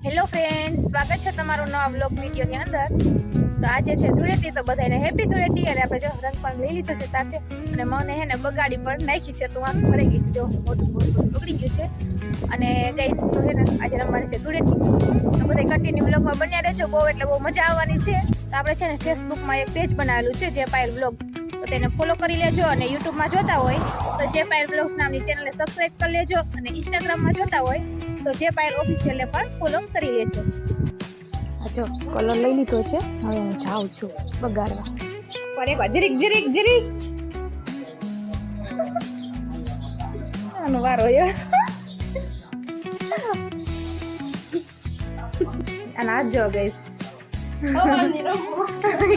Hello friends, સ્વાગત છે તમારું નવા વ્લોગ વિડીયોની અંદર। તો આજે છે ધૂળેટી, તો બધાને હેપી ધૂળેટી। અને આપણે જો રંગ પણ લઈ લીધો છે સાથે, અને મને હે ને બગાડી પણ નાખી છે, તો આંખ ભરાઈ ગઈ છે, જો મોટું બગડી ગયું છે। અને ગાઈસ તો હે ને આજે રમવાની છે ધૂળેટી, તો બધા કન્ટિન્યુ વ્લોગમાં બન્યા રહેજો, બહુ એટલે બહુ મજા આવવાની છે। તો આપણે છે ને ફેસબુકમાં એક પેજ બનાવેલું છે જે પાયલ વ્લોગ્સ, તો તેને ફોલો કરી લેજો। અને યુટ્યુબમાં જોતા હોય તો જે પાયલ વ્લોગ્સ નામની ચેનલને સબસ્ક્રાઇબ કરી લેજો। અને ઇન્સ્ટાગ્રામમાં જોતા હોય તો જે પાયલ ઓફિશિયલને પણ ફોલો કરી લેજો। આ જો કલર લઈ લીધો છે, હવે હું જાઉં છું બગાડવા। પર એક વાર જરીક આનો વારો આવ્યો। અને આ જો ગાઈસ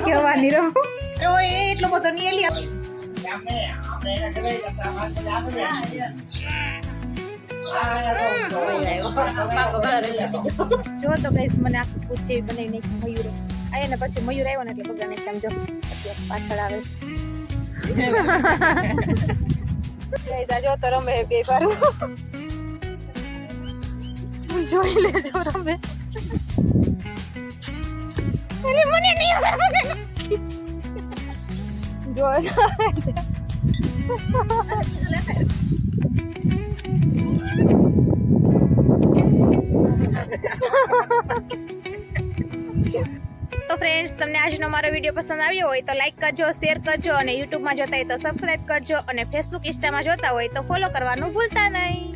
કેવાની રમવું તો એ એટલો બધો નહીં એલી જો તો ગાઈસ મને આખું પૂછ જેવી બનાવી નાખી મયુર આયા ને પછી મયુર આવ્યો ને એટલે બગા ને સમજો પાછળ આવે ગાઈસ આ જો તો રમે બે વાર જોઈ લેજો રમે અરે મને નહીં જો તો ફ્રેન્ડ્સ, તમને આજનો મારો વિડીયો પસંદ આવ્યો હોય તો લાઈક કરજો, શેર કરજો, અને યુટ્યુબમાં જોતા હોય તો સબસ્ક્રાઇબ કરજો, અને ફેસબુક ઇન્સ્ટામાં જોતા હોય તો ફોલો કરવાનું ભૂલતા નહીં।